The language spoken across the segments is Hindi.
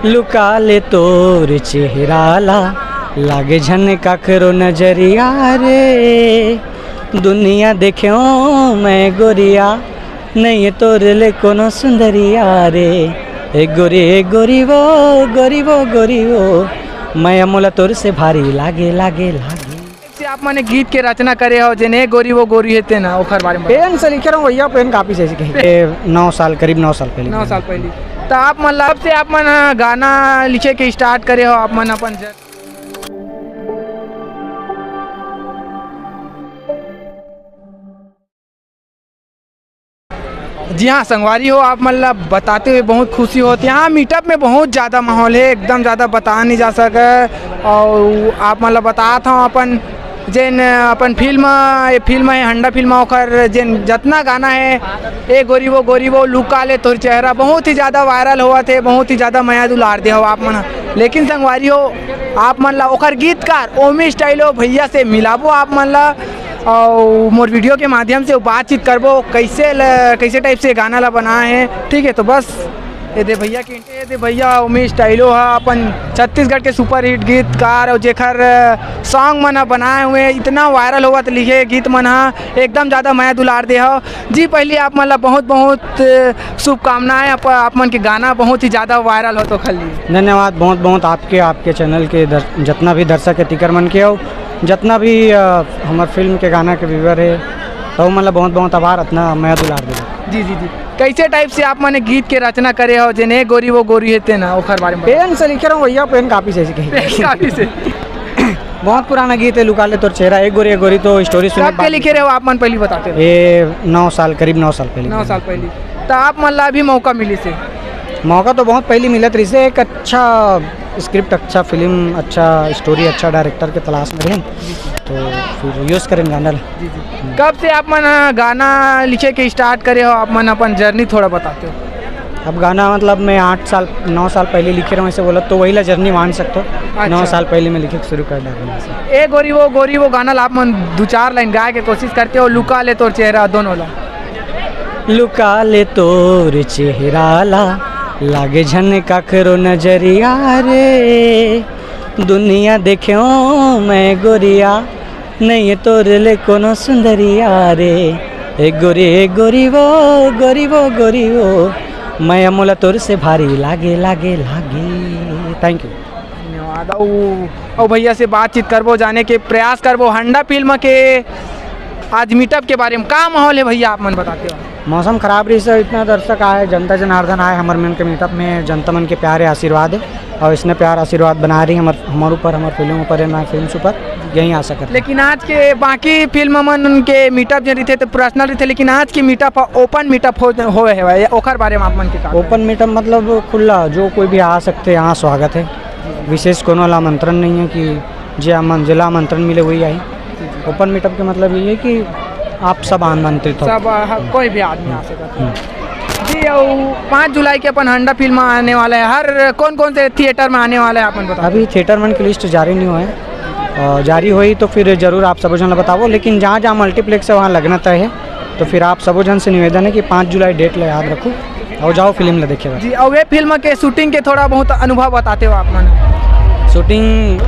लुका ले तोर चेहराला लागे झनका करो नजरिया रे। दुनिया देखो मैं गोरिया नहीं तोर ले कोनो सुंदरिया रे। एक गोरी वो मैं अमोला तोर से भारी लागे लागे लागे। से आप माने गीत के रचना करे हो जेने गोरी वो गोरी हेते ना ओखर बारे में पेन से लिखे रहो भैया, पेन काफी से कहीं 9 साल करीब 9 साल पहले 9 साल पहले। तो आप मतलब से आप मन गाना लिखे के स्टार्ट करे हो आप मन अपन जी हाँ संगवारी हो आप मतलब बताते हुए बहुत खुशी होती है। हाँ मीटअप में बहुत ज़्यादा माहौल है, एकदम ज़्यादा बता नहीं जा सके। और आप मतलब बताता हूँ अपन जेन अपन फिल्म है हंडा फिल्म ओखर जेन जितना गाना है ए गोरी वो लुका ले तोर चेहरा बहुत ही ज़्यादा वायरल हुआ थे, बहुत ही ज़्यादा माया दुलार दे हो आप मन। लेकिन संगवारी हो आप मन ला ओखर गीतकार ओमी स्टाइलो भैया से मिलाबो आप मन ला और मोर वीडियो के माध्यम से बातचीत करबो कैसे टाइप से गाना ला बनाए हैं। ठीक है तो बस ये दे भैया उमेश स्टाइलो है अपन छत्तीसगढ़ के सुपर हिट गीतकार और जेखर सॉन्ग मन बनाए हुए इतना वायरल हुआ तो लिखे गीत मन एकदम ज़्यादा माया दुलार दे हो जी। पहले आप मतलब बहुत शुभकामनाएं आप मन के गाना बहुत ही ज़्यादा वायरल हो तो खाली धन्यवाद बहुत आपके चैनल के जितना भी दर्शक है टिकर मन के हो जितना भी हमारे फिल्म के गाना के व्यूअर है तो मतलब बहुत आभार इतना माया दुलार दे। जी कैसे टाइप से आप माने गीत के रचना करे हो जेने गोरी वो गोरी हेते ना ओखर बारे में पेन से लिखे रहो भैया, पेन काफी से काफी से बहुत पुराना गीत है लुका ले तोर चेहरा। एक गोरी तो स्टोरी सुन के लिखे रहे हो आप मन पहले बताते हो ये 9 साल करीब 9 साल पहले 9 साल पहले। तो आप मन ला अभी मौका मिली से मौका तो बहुत पहले मिला रही से एक अच्छा स्क्रिप्ट अच्छा फिल्म अच्छा स्टोरी अच्छा डायरेक्टर के तलाश में रहें तो फिर यूज़ करें गाना। कब से आप मन गाना लिखे के स्टार्ट करे हो आप मन अपन जर्नी थोड़ा बताते हो। अब गाना मतलब मैं 9 साल पहले लिखे रहा हूँ ऐसे बोला तो वही ला जर्नी मान सकते हो। अच्छा। 9 साल पहले मैं लिखे शुरू कर डाला। ए गोरी वो गाना ला आप मन 2-4 लाइन गाए के कोशिश करते हो लुका ले तोर चेहरा दोनों ला। लुका ले तोर चेहरा ला लागे झनका करो नजरिया रे। दुनिया देखो मैं गोरिया नहीं तोर ले कोनो सुंदरिया रे। एक गोरी वो मैं अमोला तोर से भारी लागे लागे लागे। थैंक यू धन्यवाद। और भैया से बातचीत करबो जाने के प्रयास करबो हंडा फिल्म के आज मीटअप के बारे में का माहौल है भैया आप मन बताते हो। मौसम खराब रही से इतना दर्शक आए जनता जनार्दन आए हमारे मन के मीटअप में जनता मन के प्यारे आशीर्वाद है और इसने प्यार आशीर्वाद बना रही हमारे ऊपर हमारे फिल्मों पर है मैं फिल्म ऊपर यही आशा करता। लेकिन आज के बाकी फिल्म मन के मीटअप जो रही थे तो पर्सनल रही थे लेकिन आज की मीटअप ओपन मीटअप हो है ओखर बारे में आप मन के ओपन मीटअप मतलब खुला जो कोई भी आ सकते यहाँ स्वागत है। विशेष कोनो आमंत्रण नहीं है कि जिला आमंत्रण मिले वही आई। ओपन मीटअप का मतलब ये है कि आप सब आमंत्रित हो सब कोई भी आदमी आ सकता है जी। और 5 जुलाई के अपन हंडा फिल्म आने वाला है हर कौन से थिएटर में आने वाला है अपन बताओ। अभी थिएटर मन की लिस्ट जारी नहीं हुआ है जारी हुई तो फिर जरूर आप सबों जन बताओ लेकिन जहाँ मल्टीप्लेक्स है वहाँ लगना तय है तो फिर आप सबों जन से निवेदन है कि 5 जुलाई डेट ला याद रखो और जाओ फिल्म ला देखिएगा जी। और वे फिल्म के शूटिंग के थोड़ा बहुत अनुभव बताते हो आप मन। शूटिंग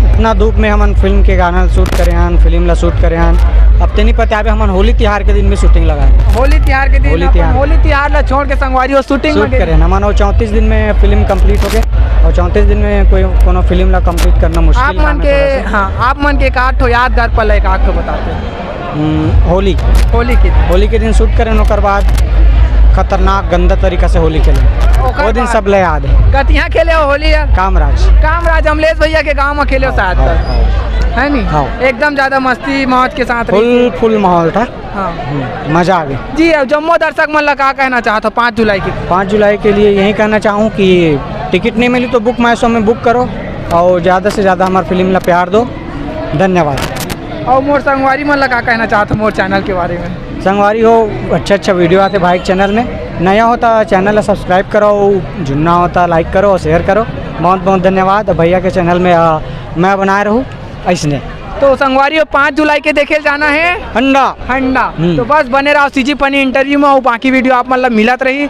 इतना धूप में हम फिल्म के गाना शूट करे हैं फिल्म ला शूट करे हैं अब तो नहीं पता है हम होली तिहार के दिन में शूटिंग लगाए होली तिहार के दिन होली तिहार ला छोड़ के संगवारी हो शूटिंग करे हम 34 दिन में फिल्म कंप्लीट हो गए और 34 दिन में कोनो फिल्म ला कंप्लीट करना मुश्किल। आप मन के हाँ आप मन के एक 8 यादगार पल एक 8 बताते हैं। होली के दिन शूट करें और बाद खतरनाक गंदा तरीका से होली खेले वो दिन सब ले याद है। कतिया खेले हो होली यार कामराज अमलेश भैया के गाँव में खेले हो शायद है नहीं एकदम ज्यादा मस्ती मौज के साथ फुल माहौल था। हाँ मजा आ गया जी। अब जम्मू दर्शक मन लगा कहना चाहता 5 जुलाई के लिए यही कहना चाहूँ कि टिकट नहीं मिली तो बुक माई शो में बुक करो और ज़्यादा से ज़्यादा हमारे फिल्म ला प्यार दो। धन्यवाद। और मोर संगवारी मन लगा कहना चाहता मोर चैनल के बारे में। संगवारी हो अच्छा वीडियो आते भाई चैनल में नया होता चैनल ला सब्सक्राइब करो जुन्ना होता लाइक करो और शेयर करो। बहुत धन्यवाद। भैया के चैनल में मैं बनाए रहूँ ऐसने तो संगवारी 5 जुलाई के देखे जाना है हंडा तो बस बने रहो सीजी पनी इंटरव्यू में और बाकी वीडियो आप मतलब मिलत रही।